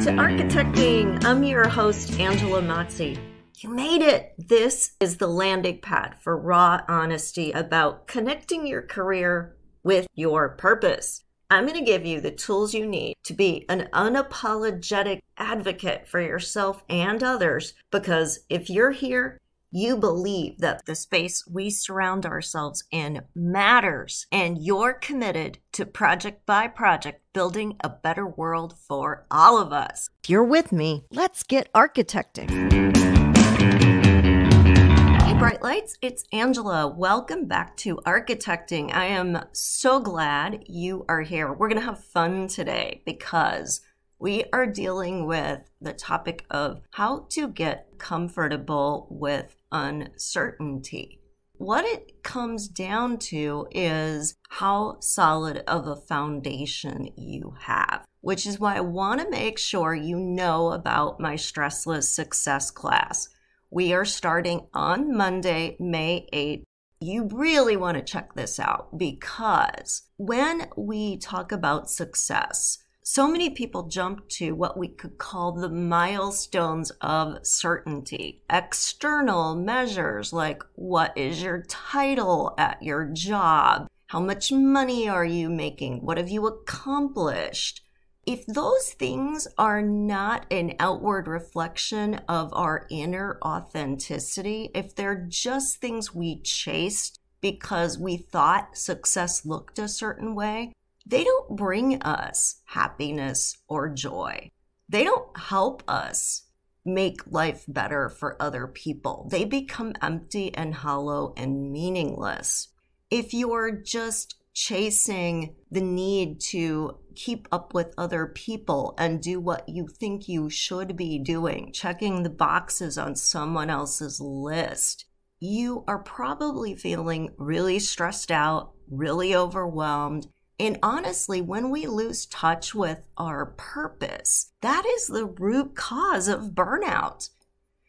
to Architecting. I'm your host, Angela Mazzi. You made it. This is the landing pad for raw honesty about connecting your career with your purpose. I'm going to give you the tools you need to be an unapologetic advocate for yourself and others, because if you're here, you believe that the space we surround ourselves in matters, and you're committed to project by project building a better world for all of us. If you're with me, let's get architecting. Hey, Bright Lights, it's Angela. Welcome back to Architecting. I am so glad you are here. We're going to have fun today because we are dealing with the topic of how to get comfortable with uncertainty. What it comes down to is how solid of a foundation you have, which is why I want to make sure you know about my Stressless Success class. We are starting on Monday, May 8th. You really want to check this out because when we talk about success, so many people jump to what we could call the milestones of certainty. External measures like what is your title at your job? How much money are you making? What have you accomplished? If those things are not an outward reflection of our inner authenticity, if they're just things we chased because we thought success looked a certain way, they don't bring us happiness or joy. They don't help us make life better for other people. They become empty and hollow and meaningless. If you're just chasing the need to keep up with other people and do what you think you should be doing, checking the boxes on someone else's list, you are probably feeling really stressed out, really overwhelmed. And honestly, when we lose touch with our purpose, that is the root cause of burnout.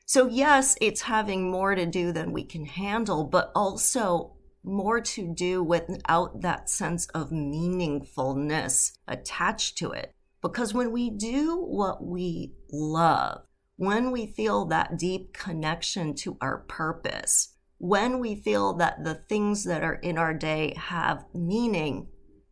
So yes, it's having more to do than we can handle, but also more to do without that sense of meaningfulness attached to it. Because when we do what we love, when we feel that deep connection to our purpose, when we feel that the things that are in our day have meaning,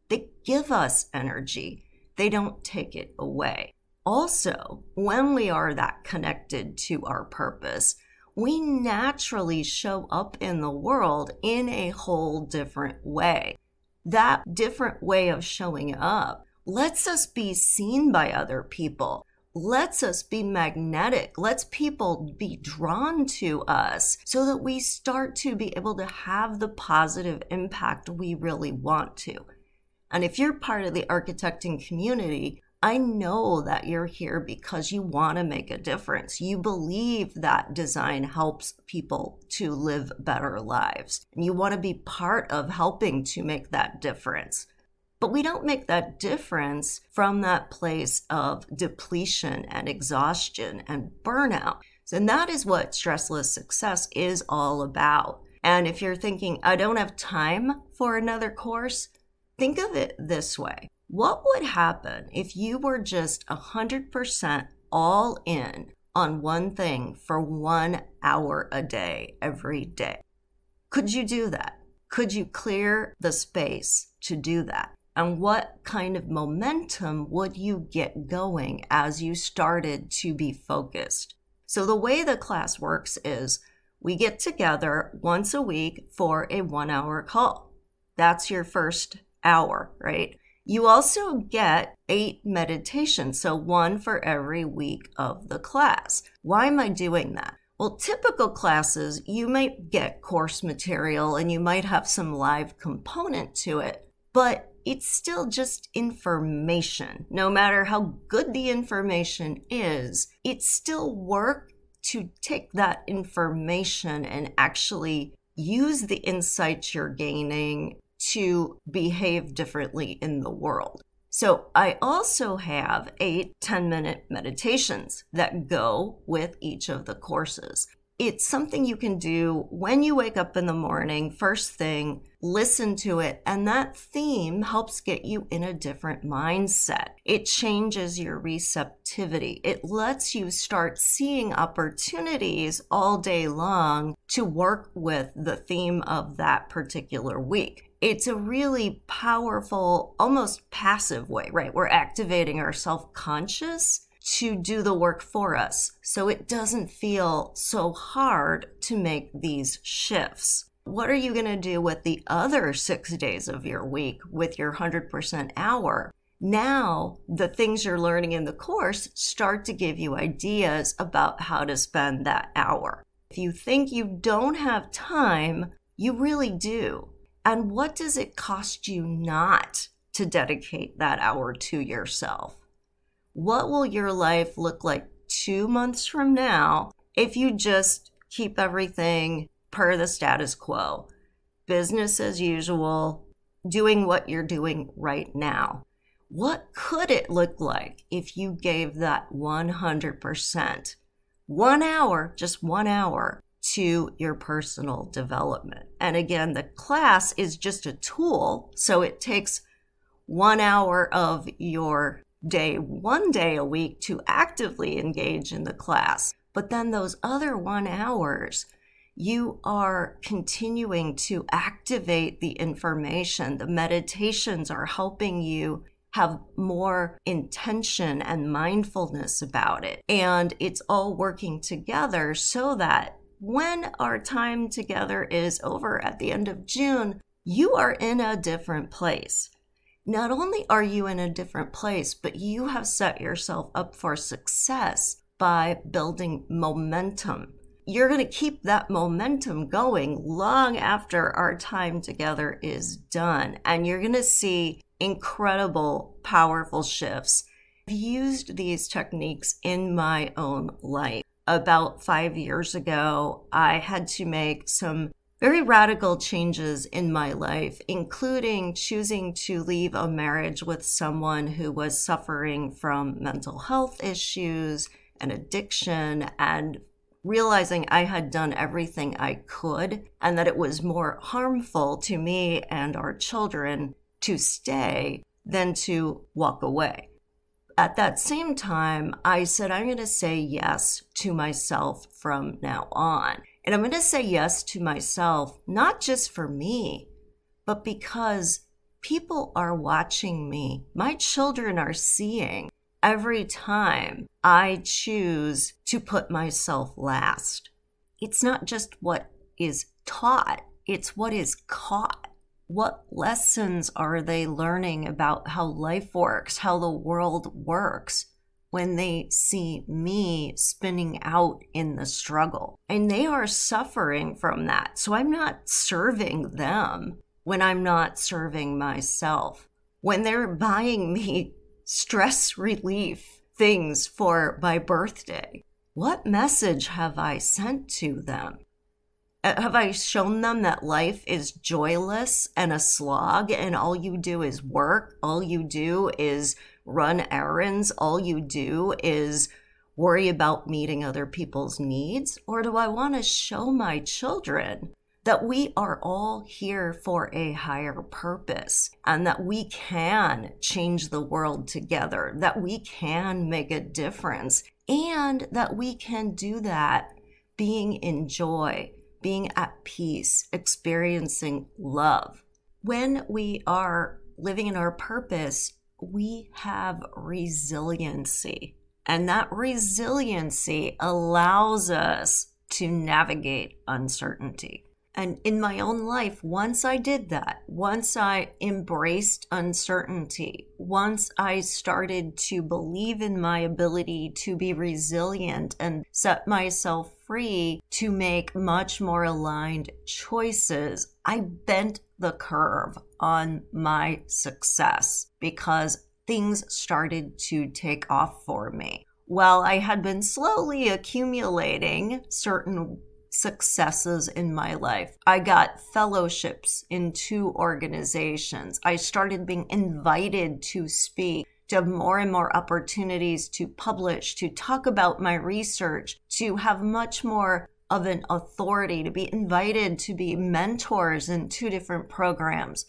they give us energy. They don't take it away. Also, when we are that connected to our purpose, we naturally show up in the world in a whole different way. That different way of showing up lets us be seen by other people, lets us be magnetic, lets people be drawn to us so that we start to be able to have the positive impact we really want to. And if you're part of the architecting community, I know that you're here because you want to make a difference. You believe that design helps people to live better lives. And you want to be part of helping to make that difference. But we don't make that difference from that place of depletion and exhaustion and burnout. And that is what Stressless Success is all about. And if you're thinking, I don't have time for another course, think of it this way. What would happen if you were just 100% all in on one thing for 1 hour a day, every day? Could you do that? Could you clear the space to do that? And what kind of momentum would you get going as you started to be focused? So the way the class works is we get together once a week for a 1 hour call. That's your first hour, right? You also get 8 meditations, so 1 for every week of the class. Why am I doing that? Well, typical classes, you might get course material and you might have some live component to it, but it's still just information. No matter how good the information is, it's still work to take that information and actually use the insights you're gaining to behave differently in the world. So I also have 8 10-minute meditations that go with each of the courses. It's something you can do when you wake up in the morning, first thing, listen to it, and that theme helps get you in a different mindset. It changes your receptivity. It lets you start seeing opportunities all day long to work with the theme of that particular week. It's a really powerful, almost passive way, right? We're activating our self-conscious to do the work for us, so it doesn't feel so hard to make these shifts. What are you going to do with the other 6 days of your week with your 100% hour? Now, the things you're learning in the course start to give you ideas about how to spend that hour. If you think you don't have time, you really do. And what does it cost you not to dedicate that hour to yourself? What will your life look like 2 months from now if you just keep everything per the status quo, business as usual, doing what you're doing right now? What could it look like if you gave that 100%, 1 hour, just 1 hour, to your personal development? And again, the class is just a tool, so it takes 1 hour of your day, 1 day a week to actively engage in the class. But then those other 1 hours, you are continuing to activate the information. The meditations are helping you have more intention and mindfulness about it. And it's all working together so that when our time together is over at the end of June, you are in a different place. Not only are you in a different place, but you have set yourself up for success by building momentum. You're going to keep that momentum going long after our time together is done. And you're going to see incredible, powerful shifts. I've used these techniques in my own life. About 5 years ago, I had to make some very radical changes in my life, including choosing to leave a marriage with someone who was suffering from mental health issues and addiction, and realizing I had done everything I could and that it was more harmful to me and our children to stay than to walk away. At that same time, I said, I'm going to say yes to myself from now on. And I'm going to say yes to myself, not just for me, but because people are watching me. My children are seeing every time I choose to put myself last. It's not just what is taught, it's what is caught. What lessons are they learning about how life works, how the world works, when they see me spinning out in the struggle? And they are suffering from that. So I'm not serving them when I'm not serving myself. When they're buying me stress relief things for my birthday, what message have I sent to them? Have I shown them that life is joyless and a slog and all you do is work, all you do is run errands, all you do is worry about meeting other people's needs? Or do I want to show my children that we are all here for a higher purpose and that we can change the world together, that we can make a difference, and that we can do that being in joy, being at peace, experiencing love? When we are living in our purpose, we have resiliency. And that resiliency allows us to navigate uncertainty. And in my own life, once I did that, once I embraced uncertainty, once I started to believe in my ability to be resilient and set myself free to make much more aligned choices, I bent the curve on my success because things started to take off for me. While I had been slowly accumulating certain successes in my life, I got fellowships in 2 organizations. I started being invited to speak, to have more and more opportunities to publish, to talk about my research, to have much more of an authority, to be invited to be mentors in 2 different programs.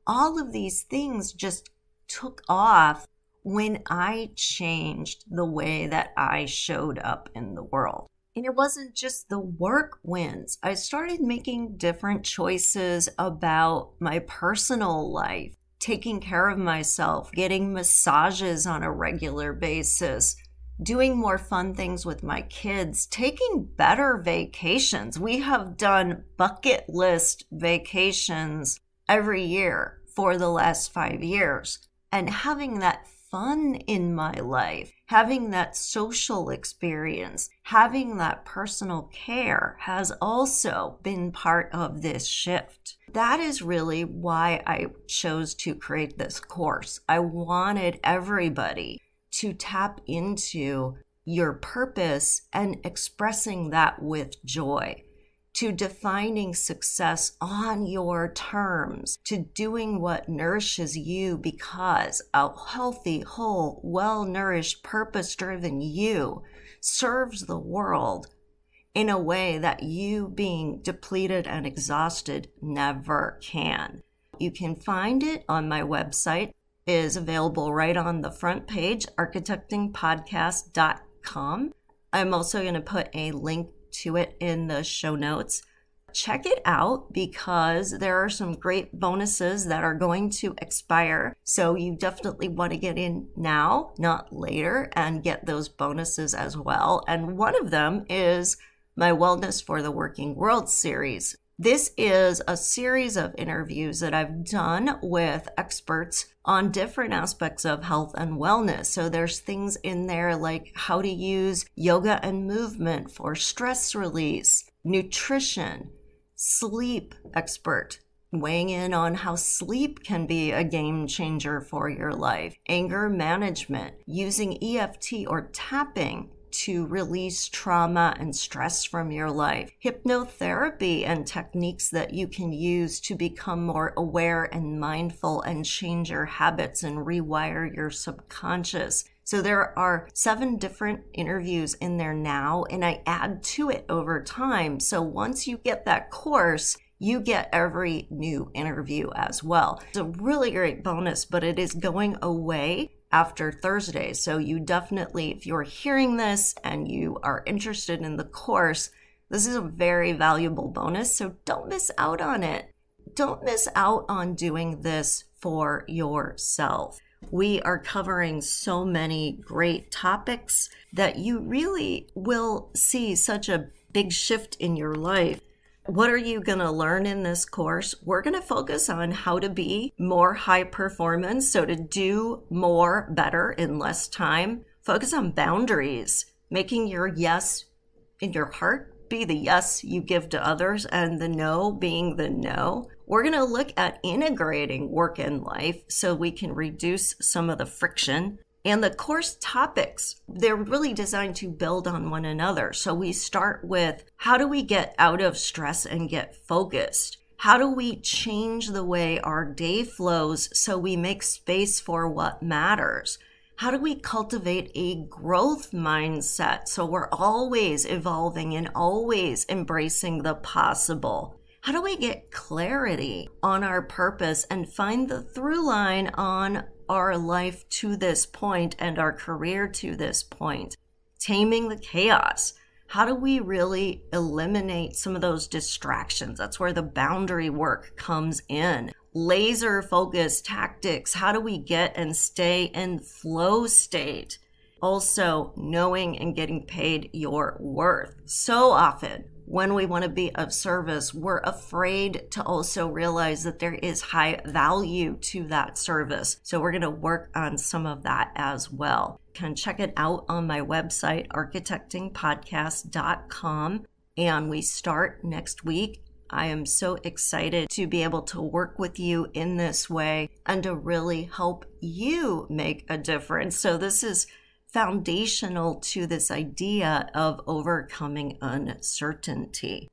All of these things just took off when I changed the way that I showed up in the world. And it wasn't just the work wins. I started making different choices about my personal life, taking care of myself, getting massages on a regular basis, doing more fun things with my kids, taking better vacations. We have done bucket list vacations every year for the last 5 years. And having that fun in my life, having that social experience, having that personal care has also been part of this shift. That is really why I chose to create this course. I wanted everybody to tap into your purpose and expressing that with joy, to defining success on your terms, to doing what nourishes you, because a healthy, whole, well-nourished, purpose-driven you serves the world in a way that you being depleted and exhausted never can. You can find it on my website. It is available right on the front page, architectingpodcast.com. I'm also going to put a link to it in the show notes. Check it out because there are some great bonuses that are going to expire. So you definitely want to get in now, not later, and get those bonuses as well. And one of them is my Wellness for the Working World series. This is a series of interviews that I've done with experts on different aspects of health and wellness. So there's things in there like how to use yoga and movement for stress release, nutrition, sleep expert weighing in on how sleep can be a game changer for your life, anger management, using EFT or tapping to release trauma and stress from your life, hypnotherapy and techniques that you can use to become more aware and mindful and change your habits and rewire your subconscious. So there are 7 different interviews in there now, and I add to it over time. So once you get that course, you get every new interview as well. It's a really great bonus, but it is going away after Thursday. So you definitely, if you're hearing this and you are interested in the course, this is a very valuable bonus. So don't miss out on it. Don't miss out on doing this for yourself. We are covering so many great topics that you really will see such a big shift in your life. What are you going to learn in this course? We're going to focus on how to be more high performance, so to do more better in less time. Focus on boundaries, making your yes in your heart be the yes you give to others and the no being the no. We're going to look at integrating work and life so we can reduce some of the friction. And the course topics, they're really designed to build on one another. So we start with how do we get out of stress and get focused? How do we change the way our day flows so we make space for what matters? How do we cultivate a growth mindset so we're always evolving and always embracing the possible? How do we get clarity on our purpose and find the through line on our life to this point and our career to this point? Taming the chaos. How do we really eliminate some of those distractions? That's where the boundary work comes in. Laser focused tactics. How do we get and stay in flow state? Also, knowing and getting paid your worth. So often, when we want to be of service, we're afraid to also realize that there is high value to that service. So we're going to work on some of that as well. You can check it out on my website, architectingpodcast.com. And we start next week. I am so excited to be able to work with you in this way and to really help you make a difference. So this is foundational to this idea of overcoming uncertainty.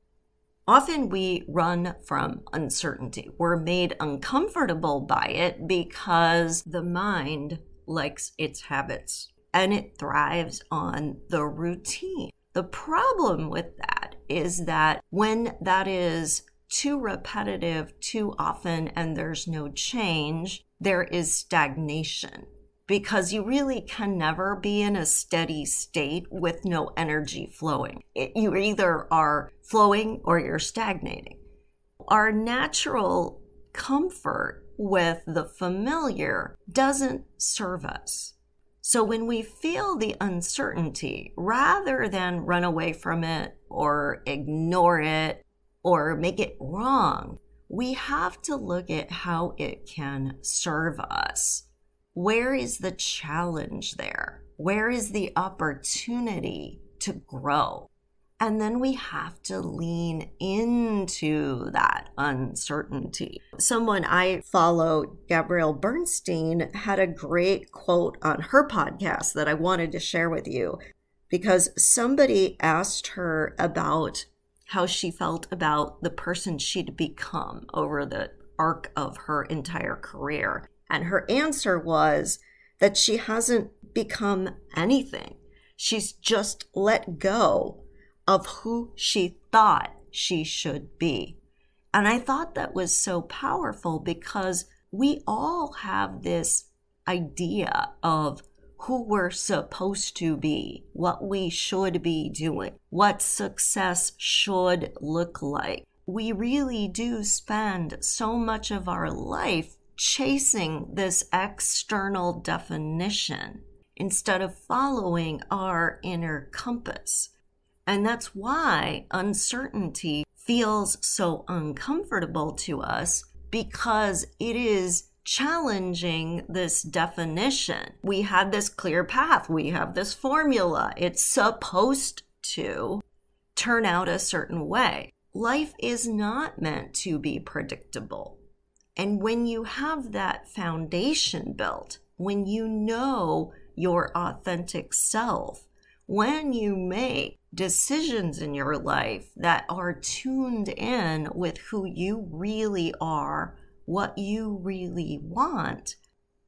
Often we run from uncertainty. We're made uncomfortable by it because the mind likes its habits and it thrives on the routine. The problem with that is that when that is too repetitive, too often, and there's no change, there is stagnation. Because you really can never be in a steady state with no energy flowing. You either are flowing or you're stagnating. Our natural comfort with the familiar doesn't serve us. So when we feel the uncertainty, rather than run away from it or ignore it or make it wrong, we have to look at how it can serve us. Where is the challenge there? Where is the opportunity to grow? And then we have to lean into that uncertainty. Someone I follow, Gabrielle Bernstein, had a great quote on her podcast that I wanted to share with you, because somebody asked her about how she felt about the person she'd become over the arc of her entire career. And her answer was that she hasn't become anything. She's just let go of who she thought she should be. And I thought that was so powerful, because we all have this idea of who we're supposed to be, what we should be doing, what success should look like. We really do spend so much of our life chasing this external definition instead of following our inner compass. And that's why uncertainty feels so uncomfortable to us, because it is challenging this definition. We had this clear path. We have this formula. It's supposed to turn out a certain way. Life is not meant to be predictable. And when you have that foundation built, when you know your authentic self, when you make decisions in your life that are tuned in with who you really are, what you really want,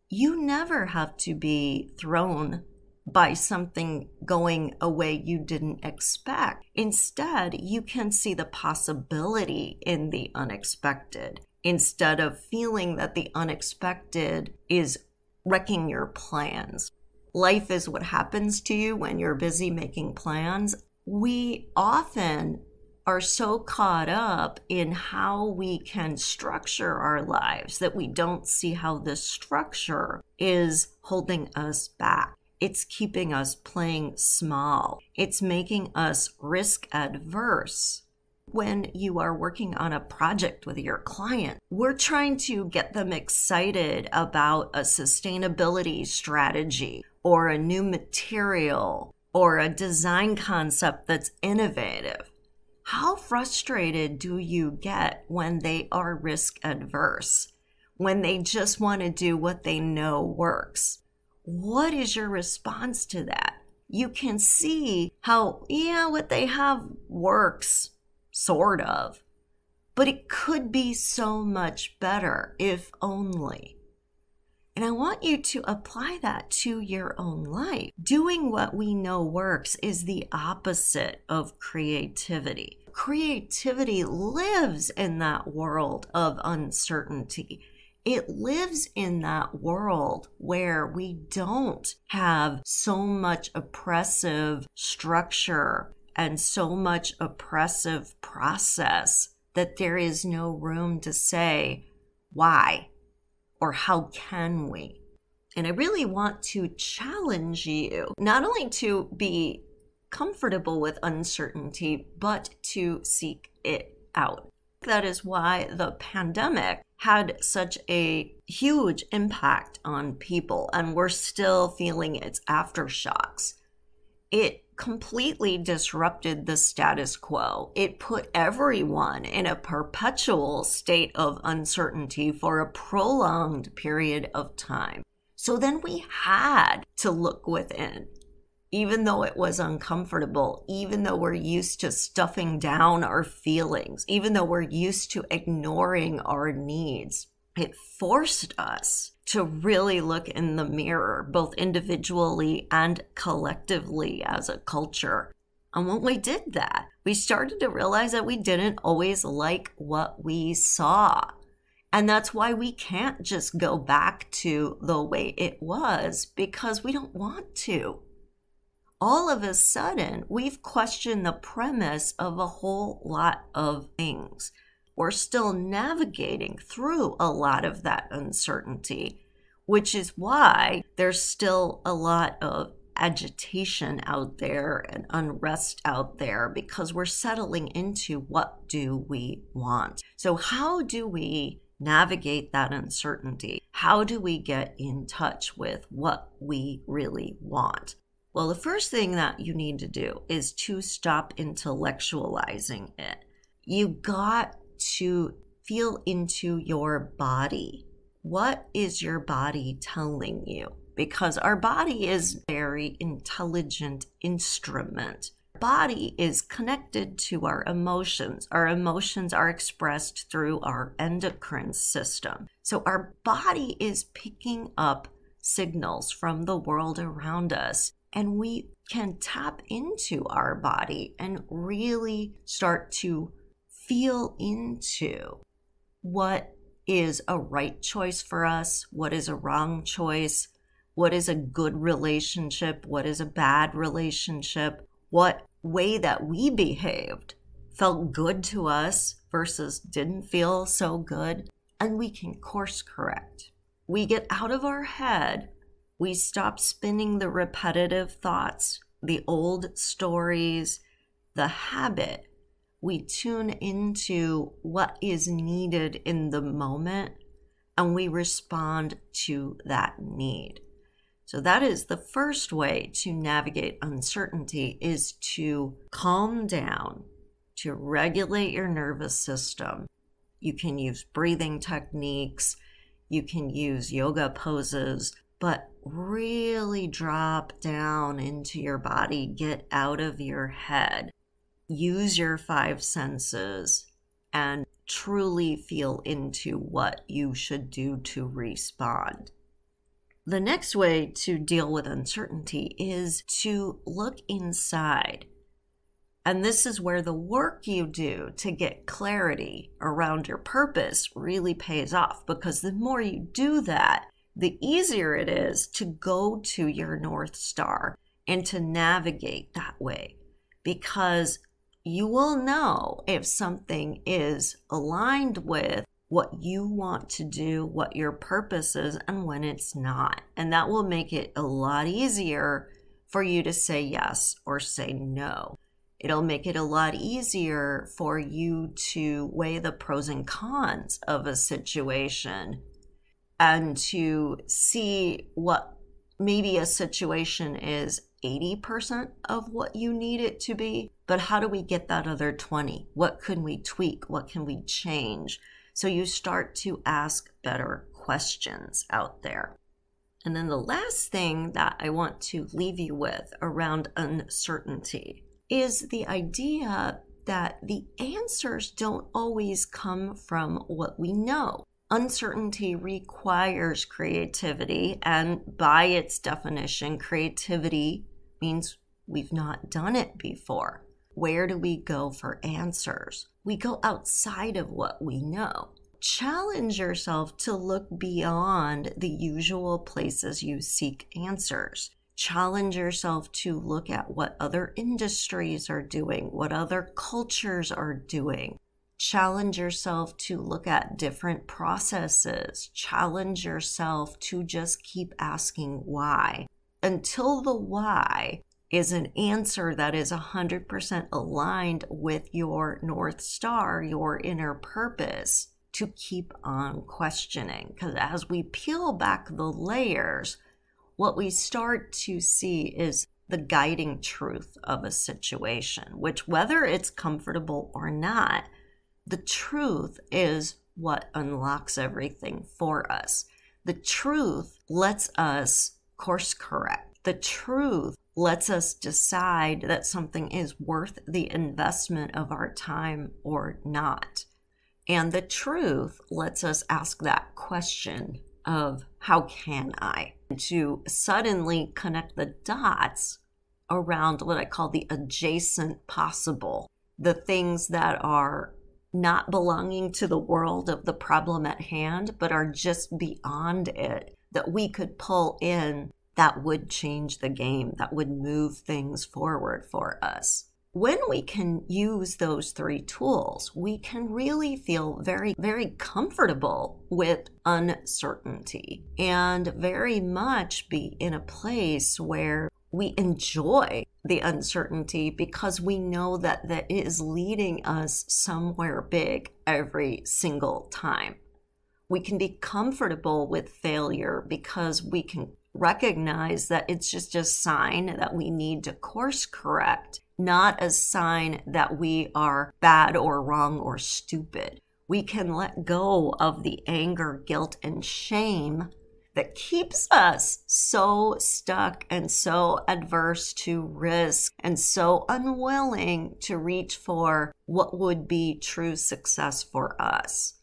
you never have to be thrown by something going a way you didn't expect. Instead, you can see the possibility in the unexpected, instead of feeling that the unexpected is wrecking your plans. Life is what happens to you when you're busy making plans. We often are so caught up in how we can structure our lives that we don't see how this structure is holding us back. It's keeping us playing small. It's making us risk adverse. When you are working on a project with your client, we're trying to get them excited about a sustainability strategy or a new material or a design concept that's innovative. How frustrated do you get when they are risk adverse, when they just want to do what they know works? What is your response to that? You can see how, what they have works, sort of, but it could be so much better if only. And I want you to apply that to your own life. Doing what we know works is the opposite of creativity. Creativity lives in that world of uncertainty. It lives in that world where we don't have so much oppressive structure and so much oppressive process that there is no room to say, why? Or how can we? And I really want to challenge you not only to be comfortable with uncertainty, but to seek it out. That is why the pandemic had such a huge impact on people, and we're still feeling its aftershocks. It completely disrupted the status quo. It put everyone in a perpetual state of uncertainty for a prolonged period of time. So then we had to look within, even though it was uncomfortable, even though we're used to stuffing down our feelings, even though we're used to ignoring our needs. It forced us to really look in the mirror, both individually and collectively as a culture, And when we did that, we started to realize that we didn't always like what we saw. And that's why we can't just go back to the way it was, because we don't want to. All of a sudden, we've questioned the premise of a whole lot of things. We're still navigating through a lot of that uncertainty, which is why there's still a lot of agitation out there and unrest out there, because we're settling into what do we want. So how do we navigate that uncertainty? How do we get in touch with what we really want? Well, the first thing that you need to do is to stop intellectualizing it. You got to feel into your body. What is your body telling you? Because our body is a very intelligent instrument. Body is connected to our emotions. Our emotions are expressed through our endocrine system. So our body is picking up signals from the world around us, and we can tap into our body and really start to feel into what is a right choice for us, what is a wrong choice, what is a good relationship, what is a bad relationship, what way that we behaved felt good to us versus didn't feel so good, and we can course correct. We get out of our head, we stop spinning the repetitive thoughts, the old stories, the habit. We tune into what is needed in the moment, and we respond to that need. So that is the first way to navigate uncertainty, is to calm down, to regulate your nervous system. You can use breathing techniques, you can use yoga poses, but really drop down into your body, get out of your head, use your five senses, and truly feel into what you should do to respond. The next way to deal with uncertainty is to look inside. And this is where the work you do to get clarity around your purpose really pays off, because the more you do that, the easier it is to go to your North Star and to navigate that way, because you will know if something is aligned with what you want to do, what your purpose is, and when it's not. And that will make it a lot easier for you to say yes or say no. It'll make it a lot easier for you to weigh the pros and cons of a situation and to see what maybe a situation is 80% of what you need it to be, but how do we get that other 20? What can we tweak? What can we change? So you start to ask better questions out there. And then the last thing that I want to leave you with around uncertainty is the idea that the answers don't always come from what we know. Uncertainty requires creativity, and by its definition, creativity means we've not done it before. Where do we go for answers? We go outside of what we know. Challenge yourself to look beyond the usual places you seek answers. Challenge yourself to look at what other industries are doing, what other cultures are doing. Challenge yourself to look at different processes. Challenge yourself to just keep asking why, until the why is an answer that is 100% aligned with your North Star, your inner purpose, to keep on questioning. Because as we peel back the layers, what we start to see is the guiding truth of a situation, which, whether it's comfortable or not, the truth is what unlocks everything for us. The truth lets us course correct. The truth lets us decide that something is worth the investment of our time or not. And the truth lets us ask that question of, how can I? To suddenly connect the dots around what I call the adjacent possible, the things that are not belonging to the world of the problem at hand, but are just beyond it, that we could pull in that would change the game, that would move things forward for us. When we can use those three tools, we can really feel very, very comfortable with uncertainty and very much be in a place where we enjoy the uncertainty because we know that that is leading us somewhere big every single time. We can be comfortable with failure because we can recognize that it's just a sign that we need to course correct, not a sign that we are bad or wrong or stupid. We can let go of the anger, guilt, and shame that keeps us so stuck and so adverse to risk and so unwilling to reach for what would be true success for us.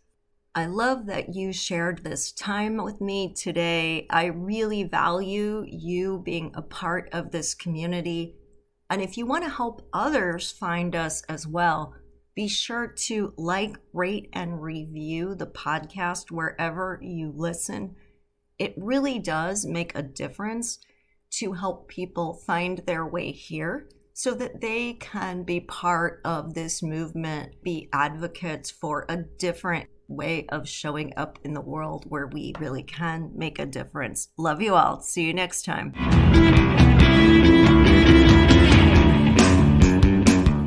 I love that you shared this time with me today. I really value you being a part of this community. And if you want to help others find us as well, be sure to like, rate, and review the podcast wherever you listen. It really does make a difference to help people find their way here so that they can be part of this movement, be advocates for a different way of showing up in the world where we really can make a difference. Love you all. See you next time.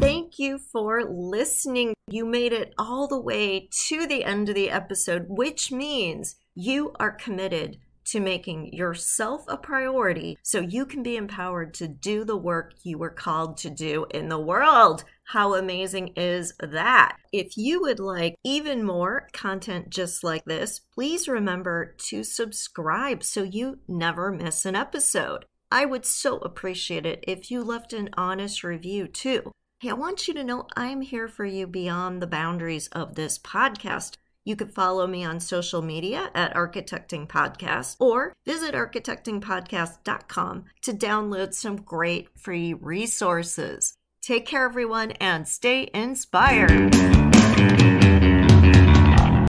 Thank you for listening. You made it all the way to the end of the episode, which means you are committed to making yourself a priority so you can be empowered to do the work you were called to do in the world. How amazing is that? If you would like even more content just like this, please remember to subscribe so you never miss an episode. I would so appreciate it if you left an honest review too. Hey, I want you to know I'm here for you beyond the boundaries of this podcast. You could follow me on social media at Architecting Podcast or visit architectingpodcast.com to download some great free resources. Take care, everyone, and stay inspired.